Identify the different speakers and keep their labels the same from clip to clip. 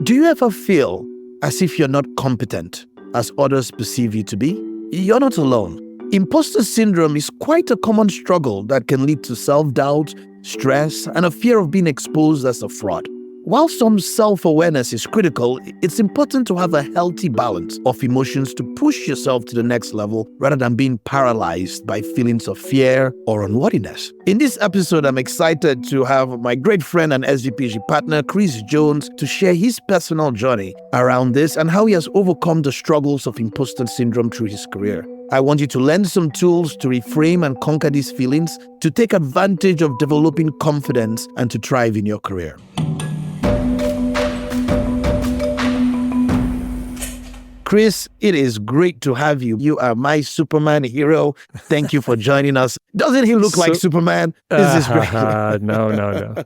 Speaker 1: Do you ever feel as if you're not competent as others perceive you to be? You're not alone. Imposter syndrome is quite a common struggle that can lead to self-doubt, stress, and a fear of being exposed as a fraud. While some self-awareness is critical, it's important to have a healthy balance of emotions to push yourself to the next level rather than being paralyzed by feelings of fear or unworthiness. In this episode, I'm excited to have my great friend and SVPG partner, Chris Jones, to share his personal journey around this and how he has overcome the struggles of imposter syndrome through his career. I want you to learn some tools to reframe and conquer these feelings, to take advantage of developing confidence, and to thrive in your career. Chris, it is great to have you. You are my Superman hero. Thank you for joining us. Doesn't he look like Superman? This is great.
Speaker 2: No.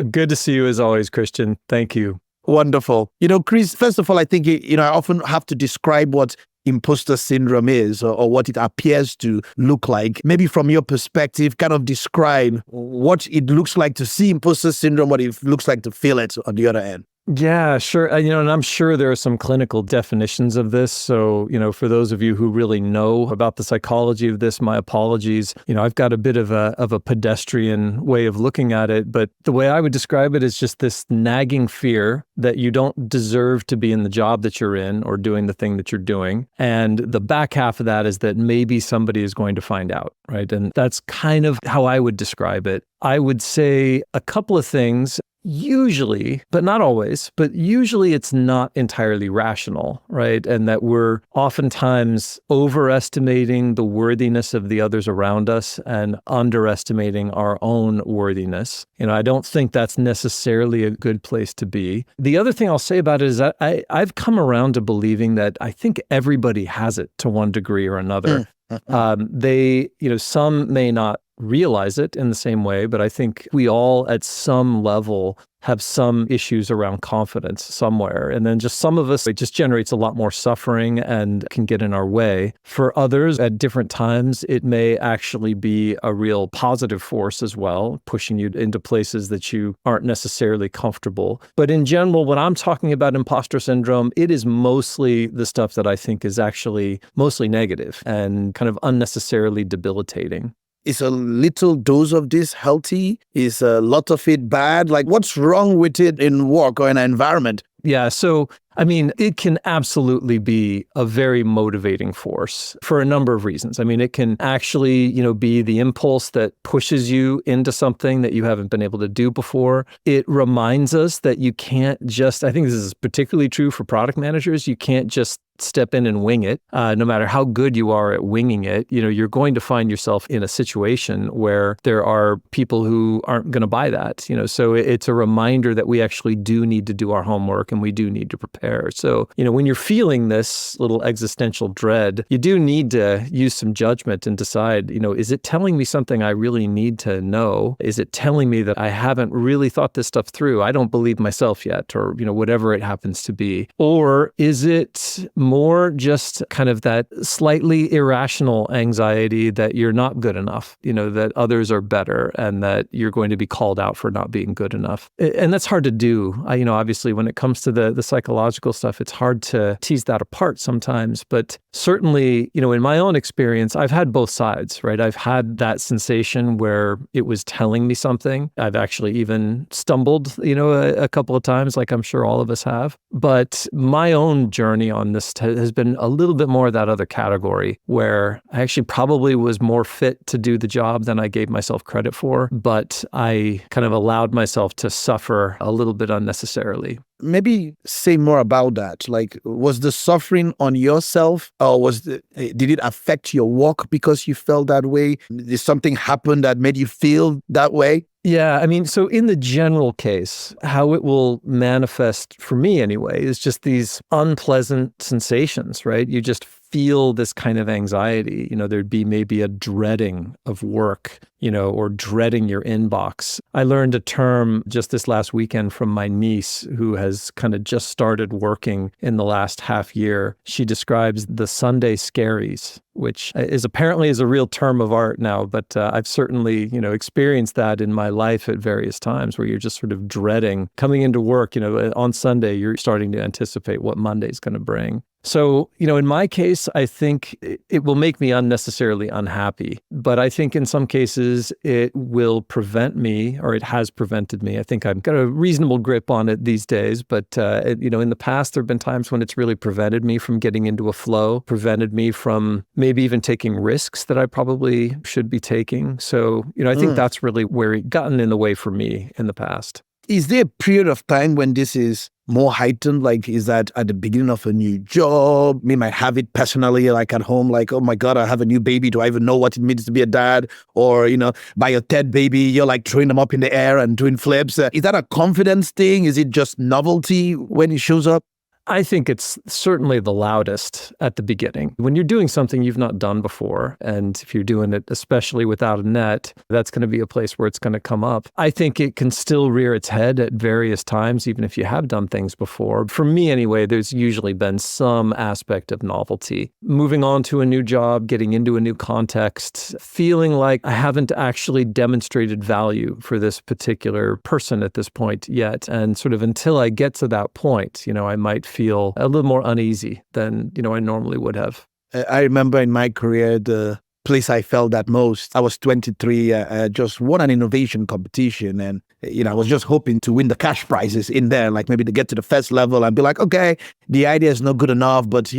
Speaker 2: Good to see you as always, Christian. Thank you.
Speaker 1: Wonderful. Chris, first of all, I think, I often have to describe what imposter syndrome is or what it appears to look like. Maybe from your perspective, kind of describe what it looks like to see imposter syndrome, what it looks like to feel it on the other end.
Speaker 2: Yeah, sure. And I'm sure there are some clinical definitions of this. So, for those of you who really know about the psychology of this, my apologies. I've got a bit of a pedestrian way of looking at it, but the way I would describe it is just this nagging fear that you don't deserve to be in the job that you're in or doing the thing that you're doing. And the back half of that is that maybe somebody is going to find out, right? And that's kind of how I would describe it. I would say a couple of things. Usually, but not always, but usually it's not entirely rational, right? And that we're oftentimes overestimating the worthiness of the others around us and underestimating our own worthiness. I don't think that's necessarily a good place to be. The other thing I'll say about it is that I've come around to believing that I think everybody has it to one degree or another. Some may not realize it in the same way, but I think we all at some level have some issues around confidence somewhere. And then just some of us, it just generates a lot more suffering and can get in our way. For others, at different times, it may actually be a real positive force as well, pushing you into places that you aren't necessarily comfortable. But in general, when I'm talking about imposter syndrome, it is mostly the stuff that I think is actually mostly negative and kind of unnecessarily debilitating.
Speaker 1: Is a little dose of this healthy? Is a lot of it bad? Like, what's wrong with it in work or in an environment?
Speaker 2: Yeah, so it can absolutely be a very motivating force for a number of reasons. It can actually, be the impulse that pushes you into something that you haven't been able to do before. It reminds us that you can't just, I think this is particularly true for product managers, you can't just step in and wing it. No matter how good you are at winging it, you're going to find yourself in a situation where there are people who aren't going to buy that. So it's a reminder that we actually do need to do our homework and we do need to prepare. So, when you're feeling this little existential dread, you do need to use some judgment and decide, is it telling me something I really need to know? Is it telling me that I haven't really thought this stuff through? I don't believe myself yet, or, whatever it happens to be. Or is it more just kind of that slightly irrational anxiety that you're not good enough, that others are better and that you're going to be called out for not being good enough. And that's hard to do. Obviously, when it comes to the psychological stuff, it's hard to tease that apart sometimes. But certainly, in my own experience, I've had both sides, right? I've had that sensation where it was telling me something. I've actually even stumbled, a couple of times, like I'm sure all of us have. But my own journey on this has been a little bit more of that other category where I actually probably was more fit to do the job than I gave myself credit for, but I kind of allowed myself to suffer a little bit unnecessarily.
Speaker 1: Maybe say more about that. Like, was the suffering on yourself, or did it affect your work because you felt that way? Did something happen that made you feel that way?
Speaker 2: Yeah, so in the general case, how it will manifest for me anyway is just these unpleasant sensations, right? You just feel this kind of anxiety. There'd be maybe a dreading of work, or dreading your inbox. I learned a term just this last weekend from my niece who has kind of just started working in the last half year. She describes the Sunday scaries, which is apparently a real term of art now, but I've certainly, experienced that in my life at various times where you're just sort of dreading coming into work. On Sunday, you're starting to anticipate what Monday's going to bring. So, in my case, I think it will make me unnecessarily unhappy. But I think in some cases it will prevent me, or it has prevented me. I think I've got a reasonable grip on it these days. But, in the past, there have been times when it's really prevented me from getting into a flow, prevented me from maybe even taking risks that I probably should be taking. So, I think that's really where it gotten in the way for me in the past.
Speaker 1: Is there a period of time when this is more heightened? Like, is that at the beginning of a new job? Me might have it personally, like at home, like, oh my God, I have a new baby. Do I even know what it means to be a dad? Or, by your third baby, you're like throwing them up in the air and doing flips. Is that a confidence thing? Is it just novelty when it shows up?
Speaker 2: I think it's certainly the loudest at the beginning. When you're doing something you've not done before, and if you're doing it especially without a net, that's going to be a place where it's going to come up. I think it can still rear its head at various times, even if you have done things before. For me anyway, there's usually been some aspect of novelty. Moving on to a new job, getting into a new context, feeling like I haven't actually demonstrated value for this particular person at this point yet. And sort of until I get to that point, I might feel a little more uneasy than, I normally would have.
Speaker 1: I remember in my career, the place I felt that most, I was 23, just won an innovation competition. And, I was just hoping to win the cash prizes in there, like maybe to get to the first level and be like, okay, the idea is not good enough. But,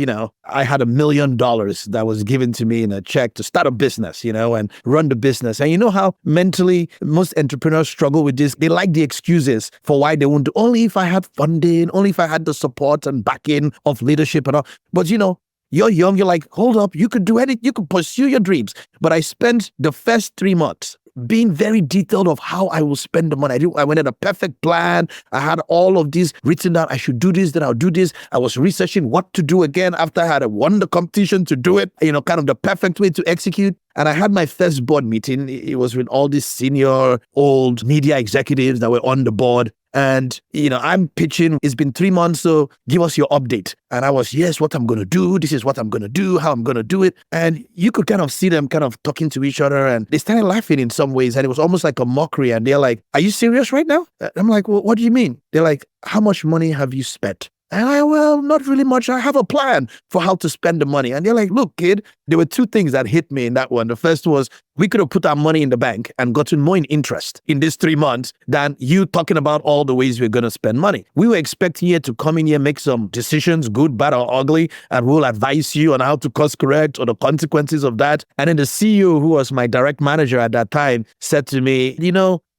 Speaker 1: I had $1 million that was given to me in a check to start a business, and run the business. And you know how mentally most entrepreneurs struggle with this? They like the excuses for why they won't do. Only if I had funding, only if I had the support and backing of leadership and all. But, you're young, you're like, hold up, you could do anything, you could pursue your dreams. But I spent the first 3 months being very detailed of how I will spend the money. I went at a perfect plan. I had all of these written down. I should do this, then I'll do this. I was researching what to do again after I had won the competition to do it, kind of the perfect way to execute. And I had my first board meeting. It was with all these senior old media executives that were on the board. And, I'm pitching, it's been 3 months, so give us your update. And I was, yes, what I'm going to do. This is what I'm going to do, how I'm going to do it. And you could kind of see them kind of talking to each other, and they started laughing in some ways. And it was almost like a mockery. And they're like, are you serious right now? I'm like, well, what do you mean? They're like, how much money have you spent? And well, not really much. I have a plan for how to spend the money. And they're like, look, kid, there were 2 things that hit me in that one. The first was we could have put our money in the bank and gotten more in interest in these 3 months than you talking about all the ways we're going to spend money. We were expecting you to come in here, make some decisions, good, bad, or ugly, and we'll advise you on how to course correct or the consequences of that. And then the CEO, who was my direct manager at that time, said to me,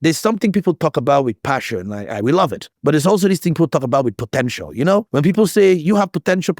Speaker 1: there's something people talk about with passion. We love it. But there's also this thing people talk about with potential. When people say you have potential,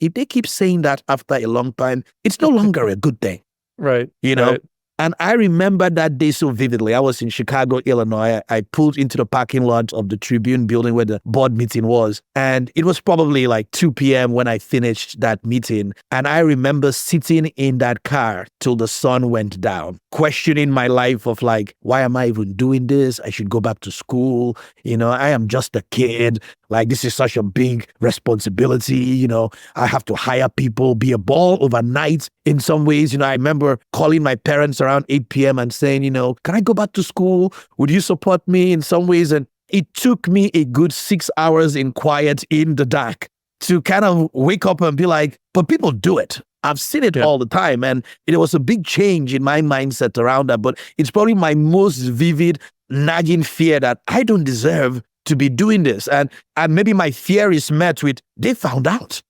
Speaker 1: if they keep saying that after a long time, it's no longer a good thing.
Speaker 2: Right.
Speaker 1: Right. And I remember that day so vividly. I was in Chicago, Illinois. I pulled into the parking lot of the Tribune building where the board meeting was. And it was probably like 2 p.m. when I finished that meeting. And I remember sitting in that car till the sun went down, questioning my life of like, why am I even doing this? I should go back to school. I am just a kid. Like, this is such a big responsibility. I have to hire people, be a ball overnight in some ways. I remember calling my parents around 8 p.m. and saying, can I go back to school? Would you support me in some ways? And it took me a good 6 hours in quiet in the dark to kind of wake up and be like, but people do it. I've seen it all the time. And it was a big change in my mindset around that. But it's probably my most vivid nagging fear that I don't deserve to be doing this. And maybe my fear is met with, they found out.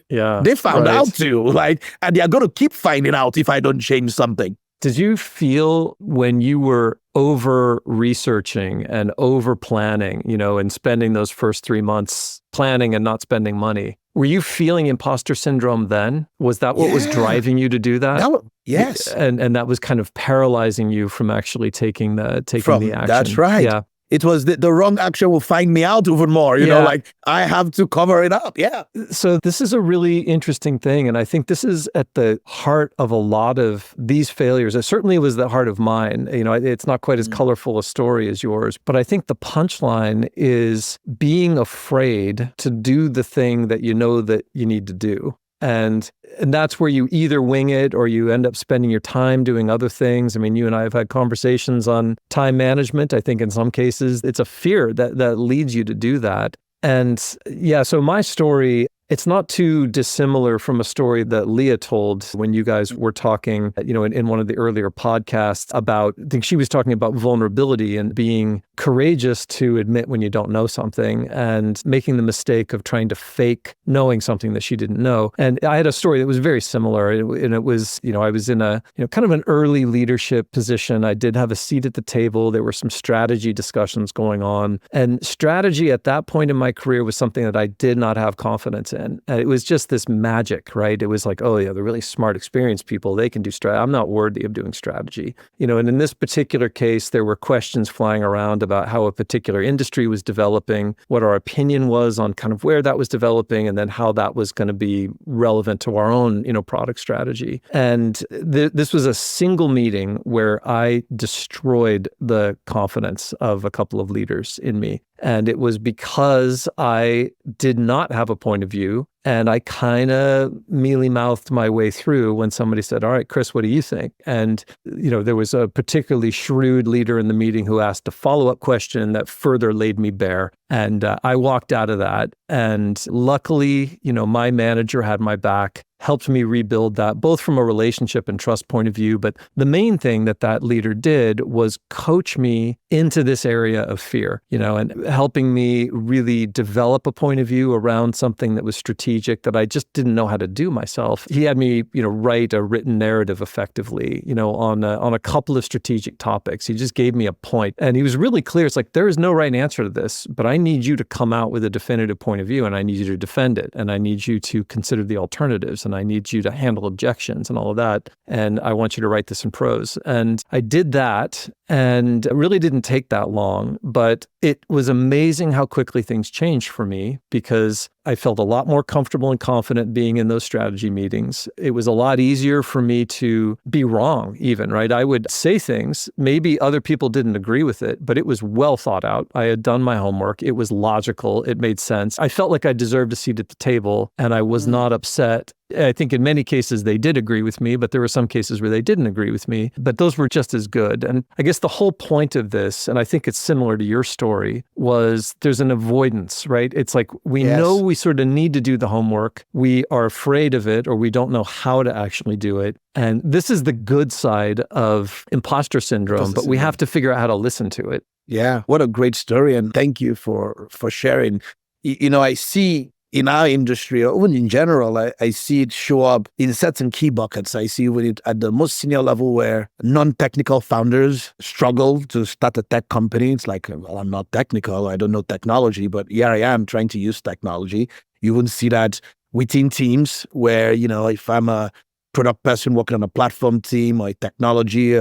Speaker 1: They found out too. And they're going to keep finding out if I don't change something.
Speaker 2: Did you feel when you were over researching and over planning, and spending those first 3 months planning and not spending money, were you feeling imposter syndrome then? Was that what was driving you to do that?
Speaker 1: Yes.
Speaker 2: And that was kind of paralyzing you from actually taking the action.
Speaker 1: That's right.
Speaker 2: Yeah.
Speaker 1: it was the wrong action will find me out even more, you know, like I have to cover it up. Yeah.
Speaker 2: So this is a really interesting thing. And I think this is at the heart of a lot of these failures. It certainly was the heart of mine. You know, it's not quite as colorful a story as yours, but I think the punchline is being afraid to do the thing that you know that you need to do. And that's where you either wing it or you end up spending your time doing other things. I mean, you and I have had conversations on time management. I think in some cases it's a fear that leads you to do that. And yeah, so my story, it's not too dissimilar from a story that Leah told when you guys were talking, you know, in one of the earlier podcasts about, I think she was talking about vulnerability and being courageous to admit when you don't know something and making the mistake of trying to fake knowing something that she didn't know. And I had a story that was very similar. And it was, you know, I was in a, you know, kind of an early leadership position. I did have a seat at the table. There were some strategy discussions going on. And strategy at that point in my career was something that I did not have confidence in. And it was just this magic, right? It was like, oh yeah, the really smart, experienced people, they can do strategy. I'm not worthy of doing strategy. You know, and in this particular case, there were questions flying around about how a particular industry was developing, what our opinion was on kind of where that was developing, and then how that was going to be relevant to our own, you know, product strategy. And this was a single meeting where I destroyed the confidence of a couple of leaders in me. And it was because I did not have a point of view. And I kind of mealy-mouthed my way through when somebody said, all right, Chris, what do you think? And, you know, there was a particularly shrewd leader in the meeting who asked a follow-up question that further laid me bare. And I walked out of that. And luckily, you know, my manager had my back, helped me rebuild that, both from a relationship and trust point of view. But the main thing that leader did was coach me into this area of fear, you know, and helping me really develop a point of view around something that was strategic that I just didn't know how to do myself. He had me, you know, write a written narrative effectively, you know, on a couple of strategic topics. He just gave me a point, and he was really clear. It's like, there is no right answer to this, but I need you to come out with a definitive point of view, and I need you to defend it, and I need you to consider the alternatives, and I need you to handle objections and all of that. And I want you to write this in prose. And I did that, and it really didn't take that long, but it was amazing how quickly things changed for me, because I felt a lot more comfortable and confident being in those strategy meetings. It was a lot easier for me to be wrong even, right? I would say things, maybe other people didn't agree with it, but it was well thought out. I had done my homework. It was logical. It made sense. I felt like I deserved a seat at the table, and I was not upset. I think in many cases they did agree with me, but there were some cases where they didn't agree with me, but those were just as good. And I guess the whole point of this, and I think it's similar to your story, was there's an avoidance, right? It's like we know we sort of need to do the homework. We are afraid of it, or we don't know how to actually do it. And this is the good side of imposter syndrome, but we have to figure out how to listen to it.
Speaker 1: Yeah, what a great story. And thank you for sharing. You know, I see in our industry, or even in general, I see it show up in certain key buckets. I see it at the most senior level where non-technical founders struggle to start a tech company. It's like, well, I'm not technical, I don't know technology, but here I am trying to use technology. You wouldn't see that within teams where, you know, if I'm a product person working on a platform team or technology,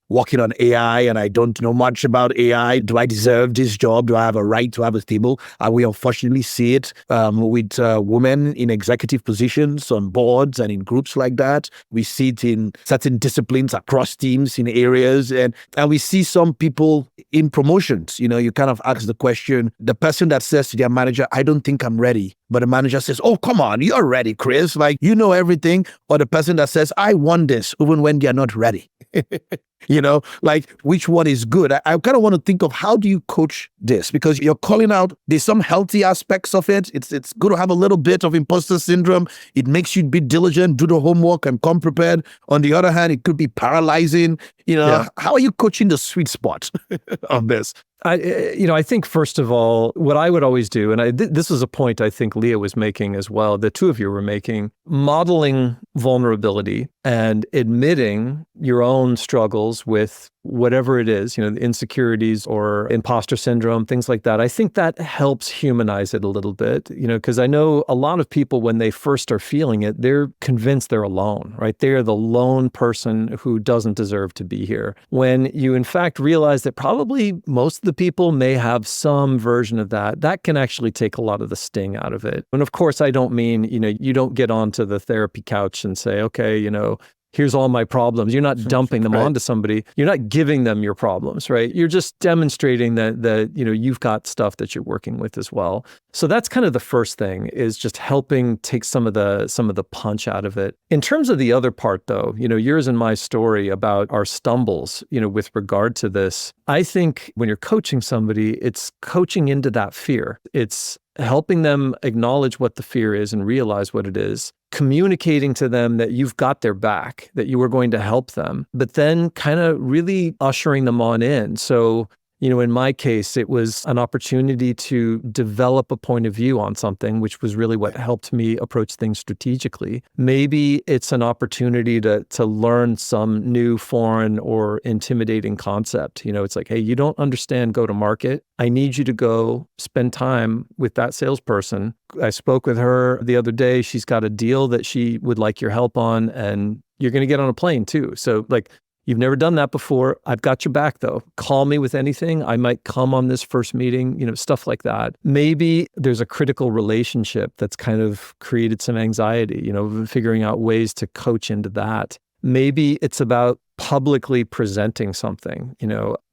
Speaker 1: working on AI, and I don't know much about AI. Do I deserve this job? Do I have a right to have a table? We unfortunately see it with women in executive positions on boards and in groups like that. We see it in certain disciplines across teams in areas, and we see some people in promotions. You know, you kind of ask the question, the person that says to their manager, I don't think I'm ready. But the manager says, oh, come on, you're ready, Chris. Like, you know everything. Or the person that says, I want this, even when they're not ready. You know, like, which one is good? I kind of want to think of, how do you coach this? Because you're calling out, there's some healthy aspects of it. It's good to have a little bit of imposter syndrome. It makes you be diligent, do the homework, and come prepared. On the other hand, it could be paralyzing. You know, how are you coaching the sweet spot of this?
Speaker 2: I think, first of all, what I would always do, and this was a point I think Leah was making as well, the two of you were making, modeling vulnerability and admitting your own struggles with whatever it is, the insecurities or imposter syndrome, things like that. I think that helps humanize it a little bit, because I know a lot of people, when they first are feeling it, they're convinced they're alone, right? They're the lone person who doesn't deserve to be here. When you in fact realize that probably most of the people may have some version of that, that can actually take a lot of the sting out of it. And of course, I don't mean, you don't get onto the therapy couch and say, okay, here's all my problems. You're not dumping them onto somebody. You're not giving them your problems, right? You're just demonstrating that you've got stuff that you're working with as well. So that's kind of the first thing, is just helping take some of the punch out of it. In terms of the other part though, yours and my story about our stumbles, with regard to this, I think when you're coaching somebody, it's coaching into that fear. It's helping them acknowledge what the fear is and realize what it is, communicating to them that you've got their back, that you are going to help them, but then kind of really ushering them on in. So, in my case, it was an opportunity to develop a point of view on something, which was really what helped me approach things strategically. Maybe it's an opportunity to learn some new foreign or intimidating concept. It's like, hey, you don't understand go-to-market. I need you to go spend time with that salesperson. I spoke with her the other day. She's got a deal that she would like your help on, and you're going to get on a plane too. So you've never done that before. I've got your back though. Call me with anything. I might come on this first meeting, stuff like that. Maybe there's a critical relationship that's kind of created some anxiety, figuring out ways to coach into that. Maybe it's about publicly presenting something,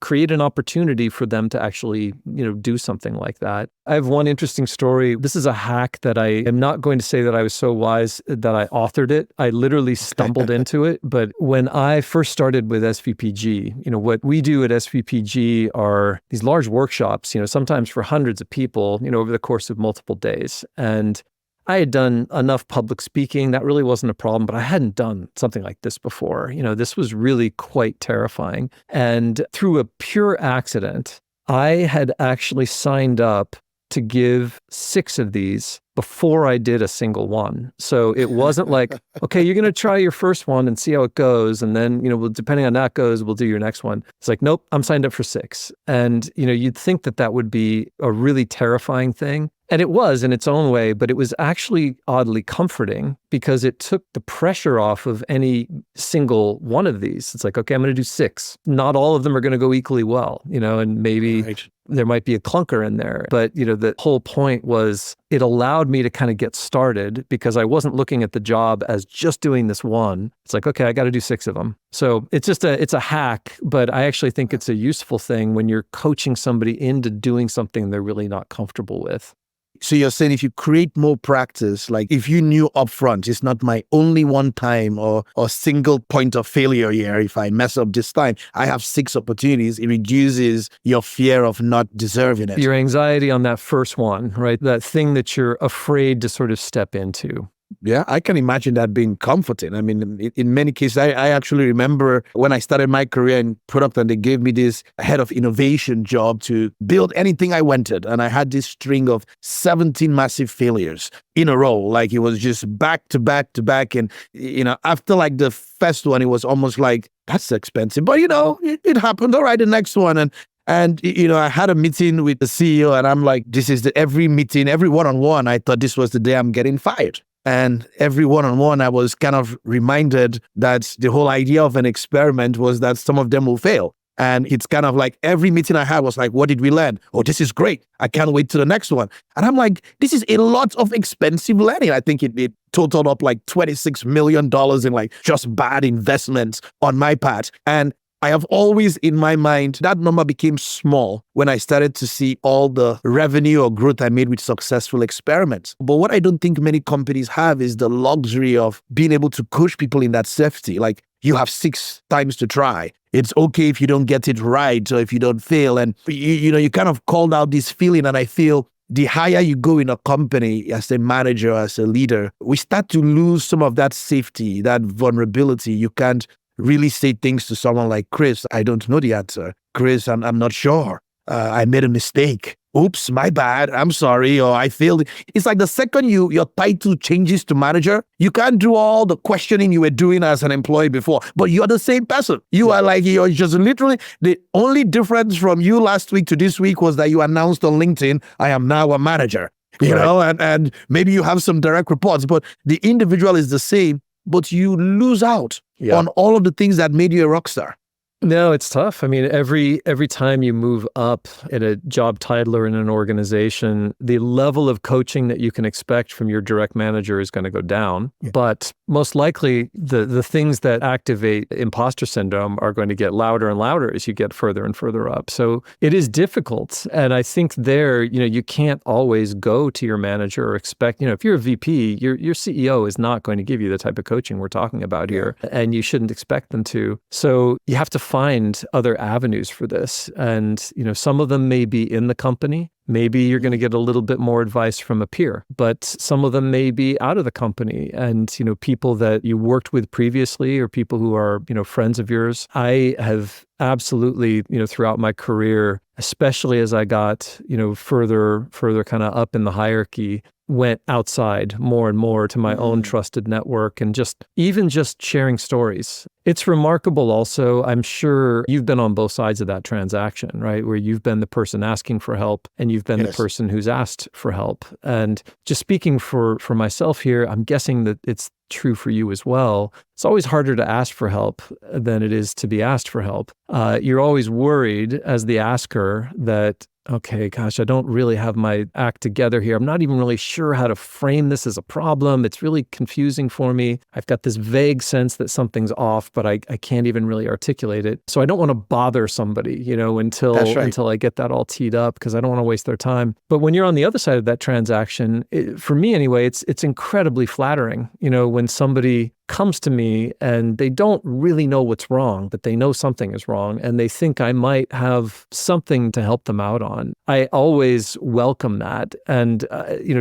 Speaker 2: create an opportunity for them to actually, do something like that. I have one interesting story. This is a hack that I am not going to say that I was so wise that I authored it. I literally stumbled into it. But when I first started with SVPG, what we do at SVPG are these large workshops, sometimes for hundreds of people, over the course of multiple days. And I had done enough public speaking. That really wasn't a problem, but I hadn't done something like this before. This was really quite terrifying. And through a pure accident, I had actually signed up to give 6 of these before I did a single one. So it wasn't like, okay, you're going to try your first one and see how it goes. And then, depending on how that goes, we'll do your next one. It's like, nope, I'm signed up for 6. And, you'd think that would be a really terrifying thing. And it was in its own way, but it was actually oddly comforting because it took the pressure off of any single one of these. It's like, okay, I'm going to do 6. Not all of them are going to go equally well, and maybe there might be a clunker in there. But, the whole point was it allowed me to kind of get started because I wasn't looking at the job as just doing this one. It's like, okay, I got to do 6 of them. So it's a hack, but I actually think it's a useful thing when you're coaching somebody into doing something they're really not comfortable with.
Speaker 1: So you're saying if you create more practice, like if you knew upfront, it's not my only one time or single point of failure here. If I mess up this time, I have 6 opportunities. It reduces your fear of not deserving it.
Speaker 2: Your anxiety on that first one, right? That thing that you're afraid to sort of step into.
Speaker 1: Yeah, I can imagine that being comforting. I mean, in many cases, I actually remember when I started my career in product and they gave me this head of innovation job to build anything I wanted. And I had this string of 17 massive failures in a row. Like it was just back to back to back. And, after like the first one, it was almost like, that's expensive. But, it happened. All right, the next one. And I had a meeting with the CEO and I'm like, this is every meeting, every one-on-one, I thought this was the day I'm getting fired. And every one-on-one, I was kind of reminded that the whole idea of an experiment was that some of them will fail. And it's kind of like every meeting I had was like, what did we learn? Oh, this is great. I can't wait to the next one. And I'm like, this is a lot of expensive learning. I think it totaled up like $26 million in like just bad investments on my part. And I have always in my mind, that number became small when I started to see all the revenue or growth I made with successful experiments. But what I don't think many companies have is the luxury of being able to coach people in that safety. Like you have 6 times to try. It's okay if you don't get it right or if you don't fail. And you kind of called out this feeling. And I feel the higher you go in a company as a manager, as a leader, we start to lose some of that safety, that vulnerability. You can't really say things to someone like, Chris, I don't know the answer. Chris, I'm not sure. I made a mistake. oops, my bad, I'm sorry, or I failed. It's like the second your title changes to manager, you can't do all the questioning you were doing as an employee before, but you're the same person. You're just literally, the only difference from you last week to this week was that you announced on LinkedIn, I am now a manager, and maybe you have some direct reports, but the individual is the same, but you lose out on all of the things that made you a rock star.
Speaker 2: No, it's tough. I mean, every time you move up in a job title or in an organization, the level of coaching that you can expect from your direct manager is going to go down. Yeah. But most likely, the things that activate imposter syndrome are going to get louder and louder as you get further and further up. So it is difficult. And I think there, you can't always go to your manager or expect, if you're a VP, your CEO is not going to give you the type of coaching we're talking about here, and you shouldn't expect them to. So you have to find other avenues for this. And, some of them may be in the company. Maybe you're going to get a little bit more advice from a peer, but some of them may be out of the company and, people that you worked with previously or people who are, friends of yours. I have absolutely, throughout my career, especially as I got, further kind of up in the hierarchy, went outside more and more to my own trusted network and just sharing stories. It's remarkable also, I'm sure you've been on both sides of that transaction, right? Where you've been the person asking for help and you've been the person who's asked for help. And just speaking for myself here, I'm guessing that it's true for you as well. It's always harder to ask for help than it is to be asked for help. You're always worried as the asker that, okay, gosh, I don't really have my act together here. I'm not even really sure how to frame this as a problem. It's really confusing for me. I've got this vague sense that something's off, but I can't even really articulate it. So I don't want to bother somebody, until I get that all teed up because I don't want to waste their time. But when you're on the other side of that transaction, for me anyway, it's incredibly flattering, when somebody comes to me and they don't really know what's wrong, but they know something is wrong and they think I might have something to help them out on. I always welcome that. And,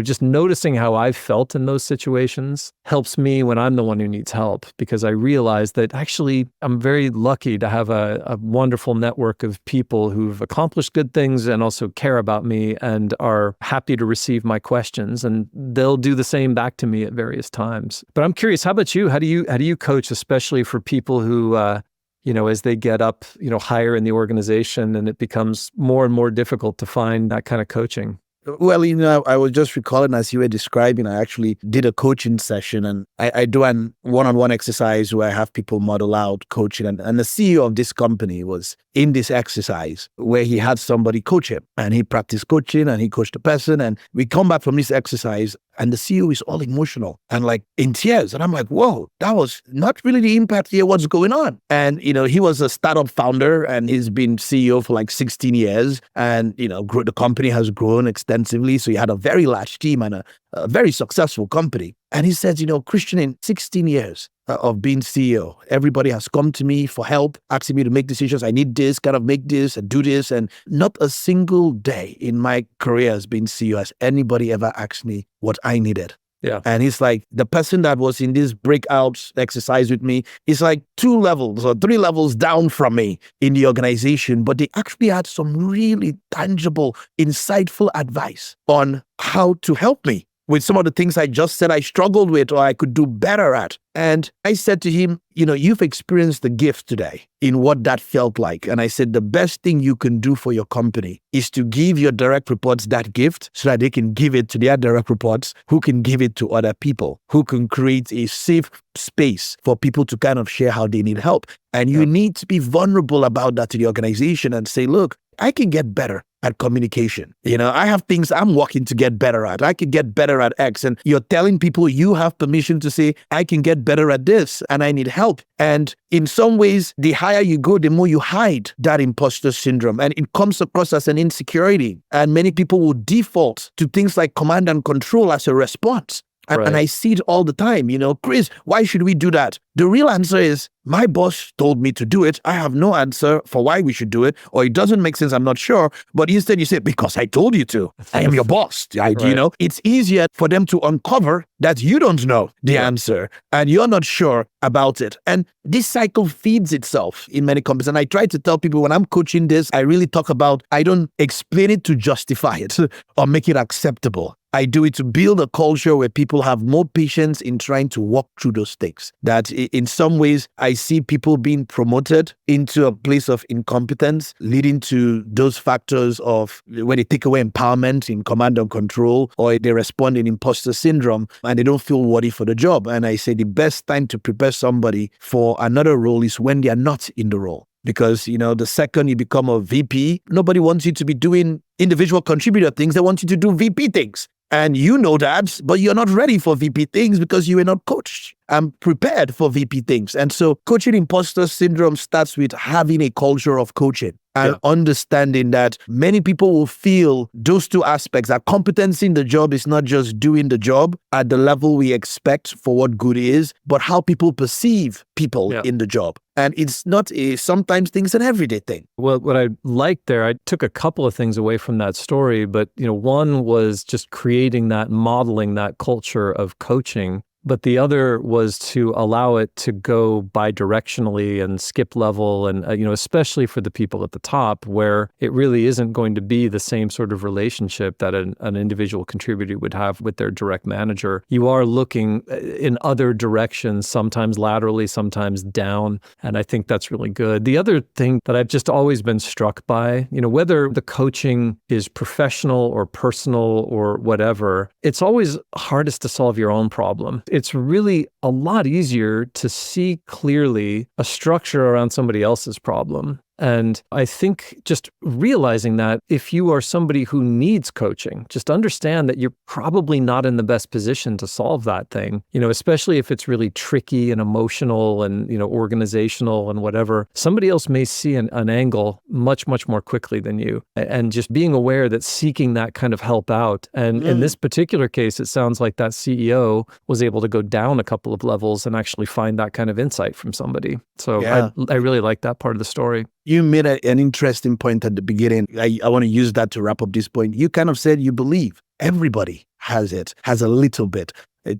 Speaker 2: just noticing how I've felt in those situations helps me when I'm the one who needs help, because I realize that actually I'm very lucky to have a wonderful network of people who've accomplished good things and also care about me and are happy to receive my questions, and they'll do the same back to me at various times. But I'm curious, how about you? How do you coach, especially for people who, as they get up, higher in the organization and it becomes more and more difficult to find that kind of coaching?
Speaker 1: Well, I was just recalling as you were describing, I actually did a coaching session, and I do an one-on-one exercise where I have people model out coaching. And the CEO of this company was in this exercise where he had somebody coach him, and he practiced coaching and he coached the person. And we come back from this exercise and the CEO is all emotional and like in tears. And I'm like, whoa, that was not really the impact here. What's going on? And, he was a startup founder and he's been CEO for like 16 years. And, the company has grown extensively. So he had a very large team and a very successful company. And he says, Christian, in 16 years of being CEO, everybody has come to me for help, asking me to make decisions. I need this, kind of make this and do this. And not a single day in my career as being CEO has anybody ever asked me what I needed.
Speaker 2: Yeah.
Speaker 1: And he's like, the person that was in this breakout exercise with me is like 2 levels or 3 levels down from me in the organization. But they actually had some really tangible, insightful advice on how to help me with some of the things I just said I struggled with or I could do better at. And I said to him, you've experienced the gift today in what that felt like. And I said, the best thing you can do for your company is to give your direct reports that gift so that they can give it to their direct reports, who can give it to other people, who can create a safe space for people to kind of share how they need help. And you need to be vulnerable about that to the organization and say, look, I can get better at communication. I have things I'm working to get better at. I can get better at X. And you're telling people you have permission to say, I can get better at this and I need help. And in some ways, the higher you go, the more you hide that imposter syndrome. And it comes across as an insecurity. And many people will default to things like command and control as a response. And I see it all the time. Chris, why should we do that? The real answer is, my boss told me to do it. I have no answer for why we should do it, or it doesn't make sense. I'm not sure. But instead you say, because I told you to. I am your boss. It's easier for them to uncover that you don't know the answer and you're not sure about it. And this cycle feeds itself in many companies. And I try to tell people when I'm coaching this, I really talk about, I don't explain it to justify it or make it acceptable. I do it to build a culture where people have more patience in trying to walk through those things. That in some ways, I see people being promoted into a place of incompetence, leading to those factors of when they take away empowerment in command and control, or they respond in imposter syndrome and they don't feel worthy for the job. And I say the best time to prepare somebody for another role is when they are not in the role. Because, the second you become a VP, nobody wants you to be doing individual contributor things. They want you to do VP things. And you know that, but you're not ready for VP things because you were not coached and prepared for VP things. And so coaching imposter syndrome starts with having a culture of coaching and understanding that many people will feel those two aspects, that competency in the job is not just doing the job at the level we expect for what good is, but how people perceive people in the job. And it's not sometimes things an everyday thing.
Speaker 2: Well, what I liked there, I took a couple of things away from that story, but one was just creating that, modeling that culture of coaching. But the other was to allow it to go bidirectionally and skip level, and especially for the people at the top, where it really isn't going to be the same sort of relationship that an individual contributor would have with their direct manager. You are looking in other directions, sometimes laterally, sometimes down, and I think that's really good. The other thing that I've just always been struck by, whether the coaching is professional or personal or whatever, it's always hardest to solve your own problem. It's really a lot easier to see clearly a structure around somebody else's problem. And I think just realizing that if you are somebody who needs coaching, just understand that you're probably not in the best position to solve that thing, especially if it's really tricky and emotional and, organizational and whatever. Somebody else may see an angle much, much more quickly than you. And just being aware that seeking that kind of help out. And in this particular case, it sounds like that CEO was able to go down a couple of levels and actually find that kind of insight from somebody. So I really like that part of the story.
Speaker 1: You made an interesting point at the beginning. I want to use that to wrap up this point. You kind of said you believe everybody has a little bit,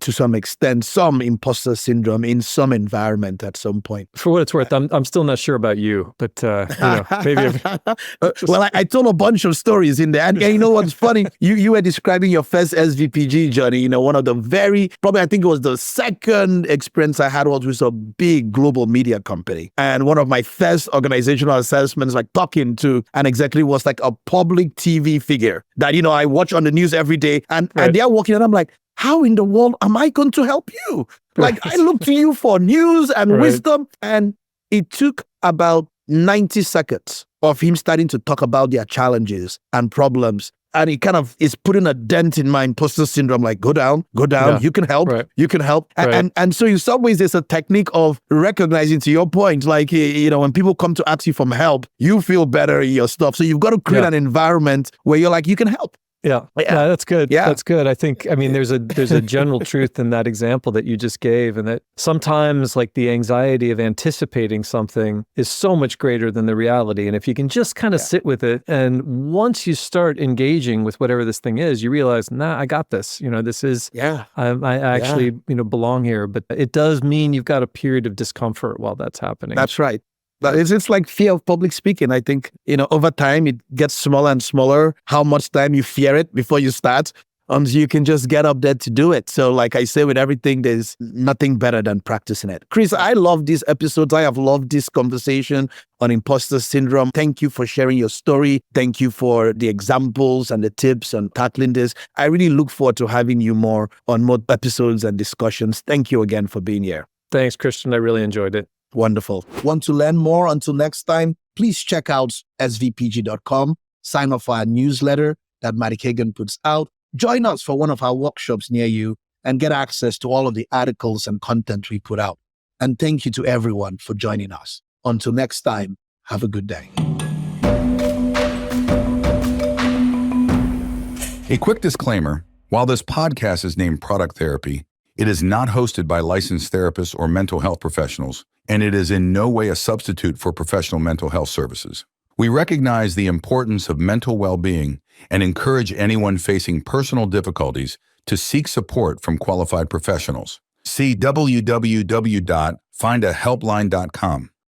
Speaker 1: to some extent, some imposter syndrome in some environment at some point.
Speaker 2: For what it's worth, I'm still not sure about you, but maybe.
Speaker 1: Well, I told a bunch of stories in there, and you know what's funny? You were describing your first SVPG journey. One of the probably I think it was the second experience I had was with a big global media company, and one of my first organizational assessments, like talking to an executive, was like a public TV figure that I watch on the news every day, and they're walking, and I'm like, how in the world am I going to help you? Like, I look to you for news and wisdom. And it took about 90 seconds of him starting to talk about their challenges and problems. And it kind of is putting a dent in my imposter syndrome, like, go down, you can help, you can help. And so in some ways, there's a technique of recognizing, to your point, like, when people come to ask you for help, you feel better in your stuff. So you've got to create an environment where you're like, you can help.
Speaker 2: Yeah, that's good. Yeah. That's good. I think, there's a general truth in that example that you just gave, and that sometimes like the anxiety of anticipating something is so much greater than the reality. And if you can just kind of sit with it, and once you start engaging with whatever this thing is, you realize, I got this. This is, I actually, belong here. But it does mean you've got a period of discomfort while that's happening.
Speaker 1: That's right. But it's like fear of public speaking. I think, over time, it gets smaller and smaller, how much time you fear it before you start, until you can just get up there to do it. So like I say, with everything, there's nothing better than practicing it. Chris, I love these episodes. I have loved this conversation on imposter syndrome. Thank you for sharing your story. Thank you for the examples and the tips on tackling this. I really look forward to having you more on more episodes and discussions. Thank you again for being here.
Speaker 2: Thanks, Christian. I really enjoyed it.
Speaker 1: Wonderful. Want to learn more? Until next time, please check out svpg.com. Sign up for our newsletter that Matty Kagan puts out. Join us for one of our workshops near you and get access to all of the articles and content we put out. And thank you to everyone for joining us. Until next time, have a good day.
Speaker 3: A quick disclaimer. While this podcast is named Product Therapy, it is not hosted by licensed therapists or mental health professionals, and it is in no way a substitute for professional mental health services. We recognize the importance of mental well-being and encourage anyone facing personal difficulties to seek support from qualified professionals. See www.findahelpline.com.